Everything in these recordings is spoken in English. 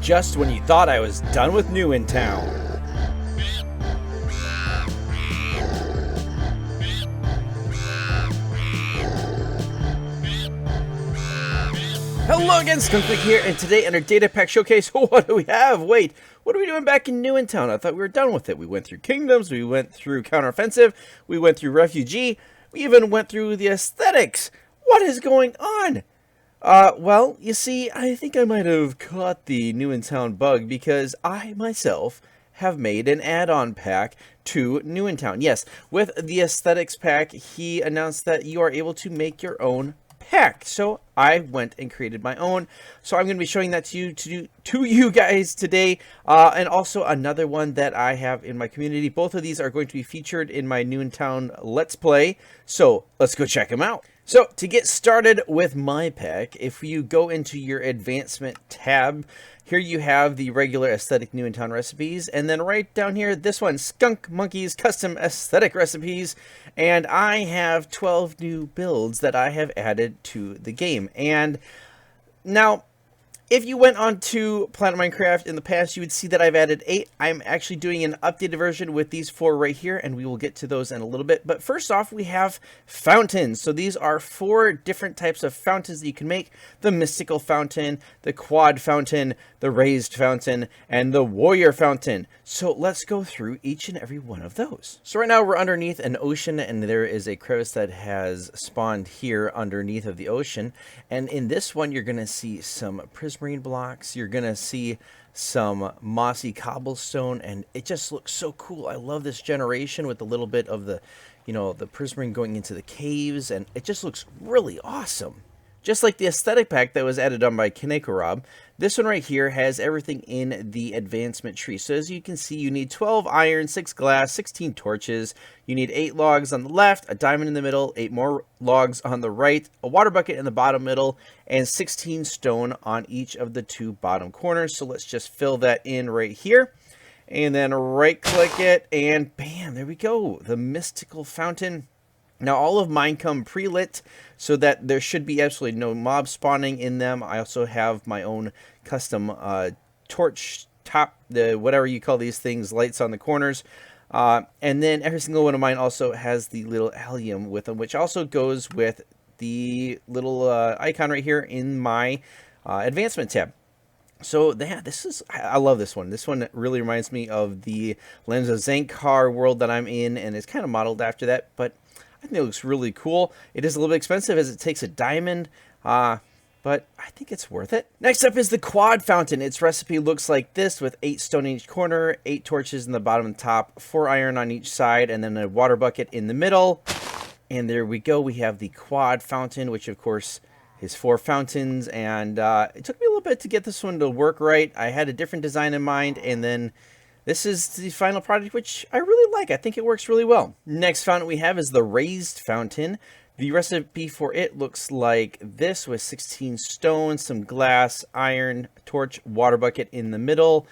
just when you thought I was done with New in Town. Hello again, Skunkmunkee here, and today in our Datapack showcase, what do we have? Wait, what are we doing back in New in Town? I thought we were done with it. We went through Kingdoms, we went through Counteroffensive, we went through Refugee, we even went through the Aesthetics. What is going on? Well, you see, I think I might have caught the New in Town bug because I, myself, have made an add-on pack to New in Town. Yes, with the Aesthetics pack, he announced that you are able to make your own pack. So I went and created my own. So I'm going to be showing that to you guys today. And also another one that I have in my community. Both of these are going to be featured in my New in Town Let's Play. So let's go check them out. So to get started with my pack, if you go into your advancement tab, here you have the regular aesthetic New in Town recipes, and then right down here, this one, Skunkmunkee's custom aesthetic recipes, and I have 12 new builds that I have added to the game. And now, if you went on to Planet Minecraft in the past, you would see that I've added 8. I'm actually doing an updated version with these 4 right here, and we will get to those in a little bit. But first off, we have fountains. So these are 4 different types of fountains that you can make. The mystical fountain, the quad fountain, the raised fountain, and the warrior fountain. So let's go through each and every one of those. So right now we're underneath an ocean, and there is a crevice that has spawned here underneath of the ocean. And in this one, you're going to see some prismarine blocks. You're going to see some mossy cobblestone, and it just looks so cool. I love this generation with a little bit of the, the prismarine going into the caves, and it just looks really awesome. Just like the aesthetic pack that was added on by Kaneko, this one right here has everything in the advancement tree. So as you can see, you need 12 iron, 6 glass, 16 torches. You need 8 logs on the left, a diamond in the middle, 8 more logs on the right, a water bucket in the bottom middle, and 16 stone on each of the 2 bottom corners. So let's just fill that in right here. And then right click it, and bam, there we go. The mystical fountain. Now, all of mine come pre-lit so that there should be absolutely no mob spawning in them. I also have my own custom torch top, whatever you call these things, lights on the corners. And then every single one of mine also has the little allium with them, which also goes with the little icon right here in my advancement tab. So yeah, I love this one. This one really reminds me of the Lands of Zankar world that I'm in, and it's kind of modeled after that, but I think it looks really cool. It is a little bit expensive as it takes a diamond, but I think it's worth it. Next up is the quad fountain. Its recipe looks like this with 8 stone in each corner, 8 torches in the bottom and top, 4 iron on each side, and then a water bucket in the middle. And there we go. We have the quad fountain, which of course is 4 fountains, and it took me a little bit to get this one to work right. I had a different design in mind, and then this is the final product, which I really like. I think it works really well. Next fountain we have is the raised fountain. The recipe for it looks like this with 16 stones, some glass, iron, torch, water bucket in the middle.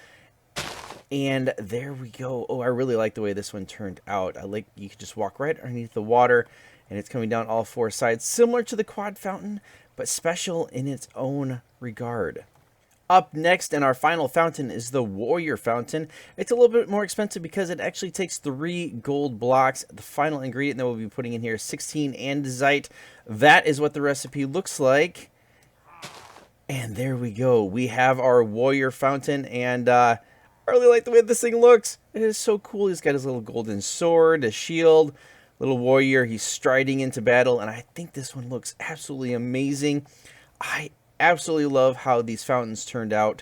And there we go. Oh, I really like the way this one turned out. I like you can just walk right underneath the water, and it's coming down all 4 sides, similar to the quad fountain, but special in its own regard. Up next, and our final fountain, is the warrior fountain. It's a little bit more expensive because it actually takes 3 gold blocks. The final ingredient that we'll be putting in here is 16 andesite. That is what the recipe looks like. And there we go. We have our warrior fountain, and I really like the way this thing looks. It is so cool. He's got his little golden sword, a shield, little warrior. He's striding into battle, and I think this one looks absolutely amazing. I absolutely love how these fountains turned out.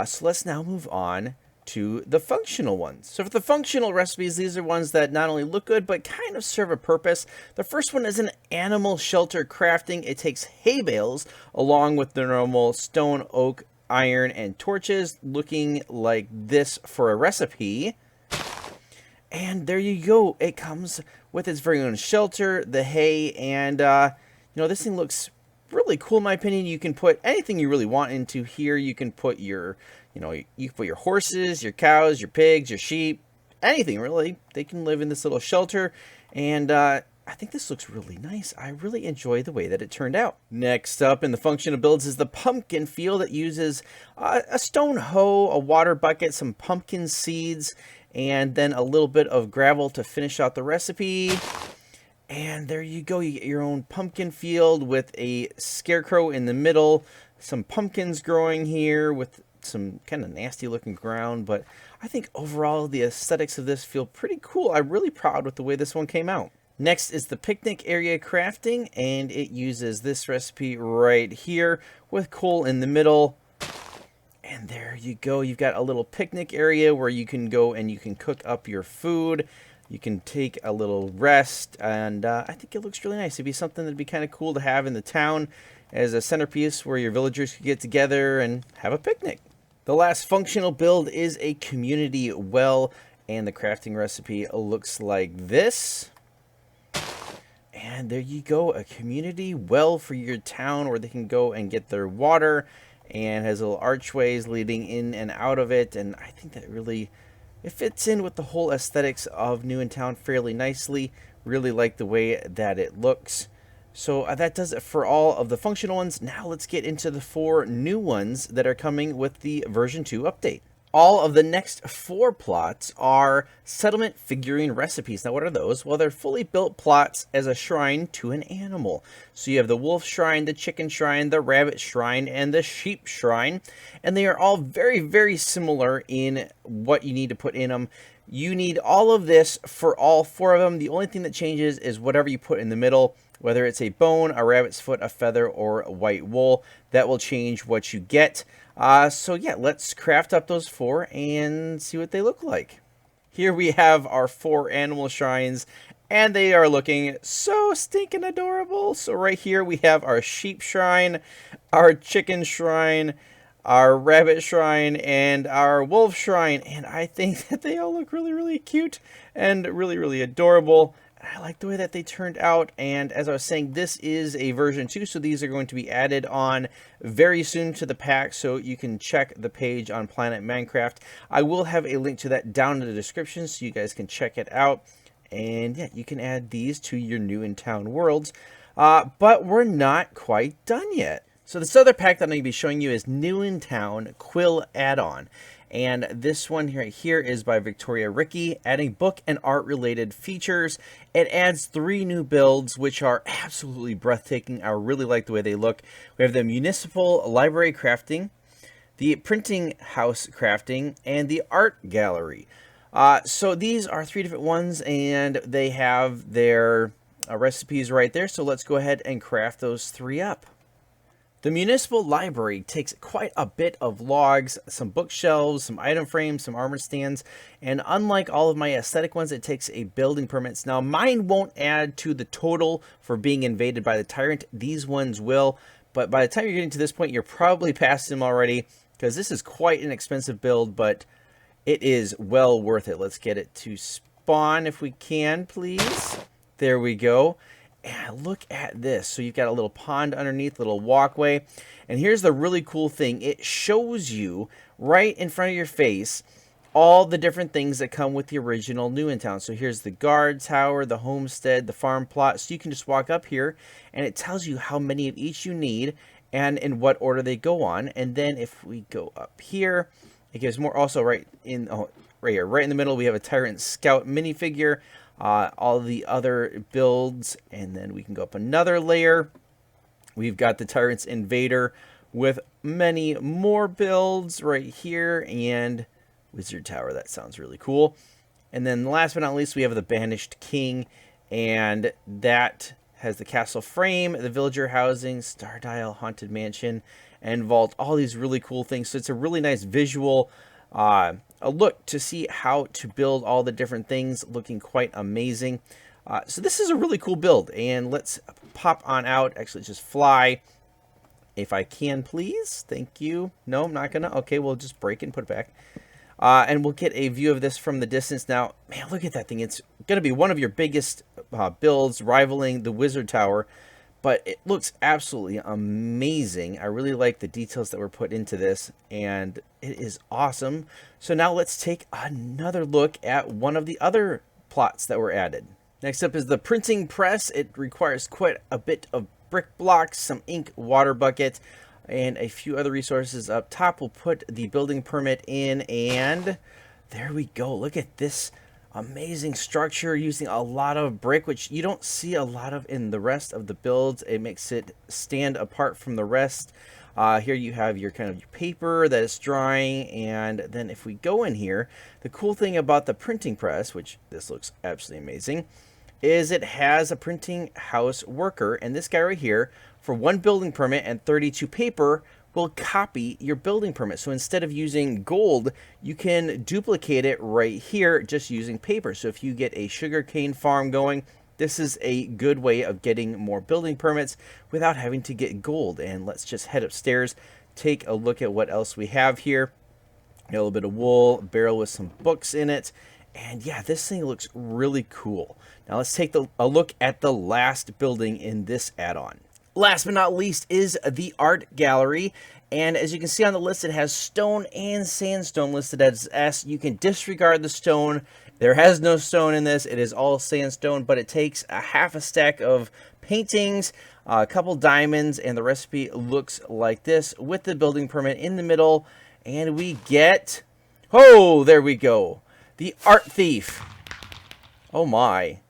So let's now move on to the functional ones. So for the functional recipes, these are ones that not only look good, but kind of serve a purpose. The first one is an animal shelter crafting. It takes hay bales along with the normal stone, oak, iron, and torches, looking like this for a recipe. And there you go. It comes with its very own shelter, the hay, and this thing looks really cool in my opinion. You can put anything you really want into here. You can put your, you can put your horses, your cows, your pigs, your sheep, anything really. They can live in this little shelter, and I I think this looks really nice. I really enjoy the way that it turned out. Next up in the functional builds is the pumpkin field. It uses a stone hoe, a water bucket, some pumpkin seeds, and then a little bit of gravel to finish out the recipe. And there you go. You get your own pumpkin field with a scarecrow in the middle, some pumpkins growing here with some kind of nasty looking ground, but I think overall the aesthetics of this feel pretty cool. I'm really proud with the way this one came out. Next is the picnic area crafting, and it uses this recipe right here with coal in the middle. And there you go. You've got a little picnic area where you can go and you can cook up your food. You can take a little rest, and I think it looks really nice. It'd be something that'd be kind of cool to have in the town as a centerpiece where your villagers could get together and have a picnic. The last functional build is a community well, and the crafting recipe looks like this. And there you go, a community well for your town where they can go and get their water, and has little archways leading in and out of it. And I think that really, it fits in with the whole aesthetics of New in Town fairly nicely. Really like the way that it looks. So that does it for all of the functional ones. Now let's get into the 4 new ones that are coming with the version 2 update. All of the next 4 plots are settlement figurine recipes. Now, what are those? Well, they're fully built plots as a shrine to an animal. So you have the wolf shrine, the chicken shrine, the rabbit shrine, and the sheep shrine. And they are all very, very similar in what you need to put in them. You need all of this for all 4 of them. The only thing that changes is whatever you put in the middle, whether it's a bone, a rabbit's foot, a feather, or a white wool. That will change what you get. So yeah, let's craft up those 4 and see what they look like. Here we have our 4 animal shrines, and they are looking so stinking adorable. So right here we have our sheep shrine, our chicken shrine, our rabbit shrine, and our wolf shrine. And I think that they all look really, really cute and really, really adorable. I like the way that they turned out, and as I was saying, this is a version 2, so these are going to be added on very soon to the pack, so you can check the page on Planet Minecraft. I will have a link to that down in the description, so you guys can check it out, and yeah, you can add these to your New in Town worlds, but we're not quite done yet. So this other pack that I'm going to be showing you is New in Town Quill Add-on. And this one right here is by Victoria Ricky, adding book and art related features. It adds 3 new builds, which are absolutely breathtaking. I really like the way they look. We have the municipal library crafting, the printing house crafting, and the art gallery. So these are 3 different ones, and they have their recipes right there. So let's go ahead and craft those 3 up. The municipal library takes quite a bit of logs, some bookshelves, some item frames, some armor stands, and unlike all of my aesthetic ones, it takes a building permits. Now, mine won't add to the total for being invaded by the tyrant. These ones will, but by the time you're getting to this point, you're probably past them already, because this is quite an expensive build, but it is well worth it. Let's get it to spawn if we can, please. There we go. And look at this. So you've got a little pond underneath, little walkway. And here's the really cool thing. It shows you right in front of your face all the different things that come with the original New in Town. So here's the guard tower, the homestead, the farm plot. So you can just walk up here and it tells you how many of each you need and in what order they go on. And then if we go up here, it gives more. Also right in right here, right in the middle, we have a Tyrant Scout minifigure. All the other builds, and then we can go up another layer. We've got the Tyrant's Invader with many more builds right here, and Wizard Tower. That sounds really cool. And then last but not least, we have the Banished King, and that has the castle frame, the villager housing, Star Dial, Haunted Mansion, and vault. All these really cool things. So it's a really nice visual a look to see how to build all the different things, looking quite amazing. So this is a really cool build, and let's pop on out. Actually, just fly if I can, please. Thank you. No, I'm not gonna. Okay, we'll just break it and put it back, and we'll get a view of this from the distance. Now, man, look at that thing. It's gonna be one of your biggest builds, rivaling the Wizard Tower. But it looks absolutely amazing. I really like the details that were put into this, and it is awesome. So now let's take another look at one of the other plots that were added. Next up is the printing press. It requires quite a bit of brick blocks, some ink, water bucket, and a few other resources up top. We'll put the building permit in, and there we go. Look at this amazing structure using a lot of brick, which you don't see a lot of in the rest of the builds. It makes it stand apart from the rest. Here you have your kind of your paper that is drying, and then if we go in here, the cool thing about the printing press, which this looks absolutely amazing, is it has a printing house worker, and this guy right here, for 1 building permit and 32 paper, will copy your building permit. So instead of using gold, you can duplicate it right here just using paper. So if you get a sugarcane farm going, this is a good way of getting more building permits without having to get gold. And let's just head upstairs, take a look at what else we have here. A little bit of wool, a barrel with some books in it. And yeah, this thing looks really cool. Now let's take a look at the last building in this add-on. Last but not least is the art gallery. And as you can see on the list, it has stone and sandstone listed as S. You can disregard the stone. There has no stone in this. It is all sandstone, but it takes a half a stack of paintings, a couple diamonds, and the recipe looks like this with the building permit in the middle. And we get, oh, there we go. The art thief. Oh my.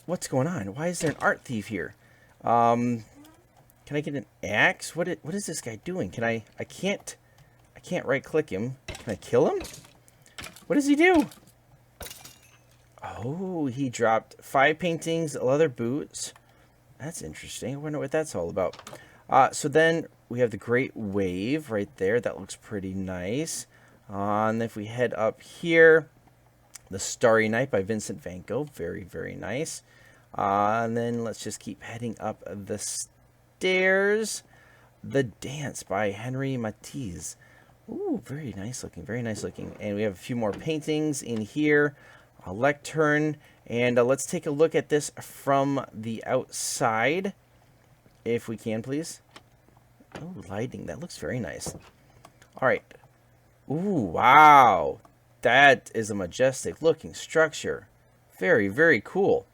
What's going on? Why is there an art thief here? Can I get an axe? What is this guy doing? I can't right click him. Can I kill him? What does he do? Oh, he dropped 5 paintings, leather boots. That's interesting. I wonder what that's all about. So then we have the Great Wave right there. That looks pretty nice. And if we head up here, the Starry Night by Vincent van Gogh. Very, very nice. And then let's just keep heading up the stairs. The Dance by Henry Matisse. Ooh, very nice looking, very nice looking. And we have a few more paintings in here. A lectern. And let's take a look at this from the outside. If we can, please. Oh, lighting. That looks very nice. All right. Ooh, wow. That is a majestic looking structure. Very, very cool.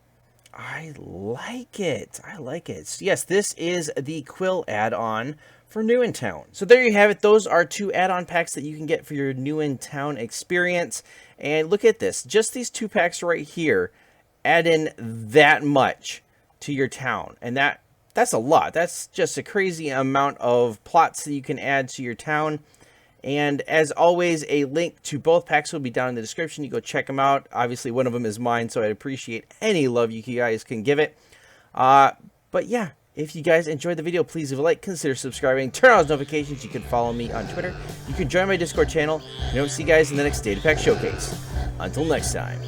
I like it. I like it. So yes, this is the Quill add-on for New in Town. So there you have it. Those are 2 add-on packs that you can get for your New in Town experience. And look at this. Just these 2 packs right here add in that much to your town. And that's a lot. That's just a crazy amount of plots that you can add to your town. And as always, a link to both packs will be down in the description. You go check them out. Obviously, one of them is mine, so I'd appreciate any love you guys can give it. But yeah, if you guys enjoyed the video, please leave a like, consider subscribing, turn on those notifications. You can follow me on Twitter. You can join my Discord channel. And I'll see you guys in the next Datapack Showcase. Until next time.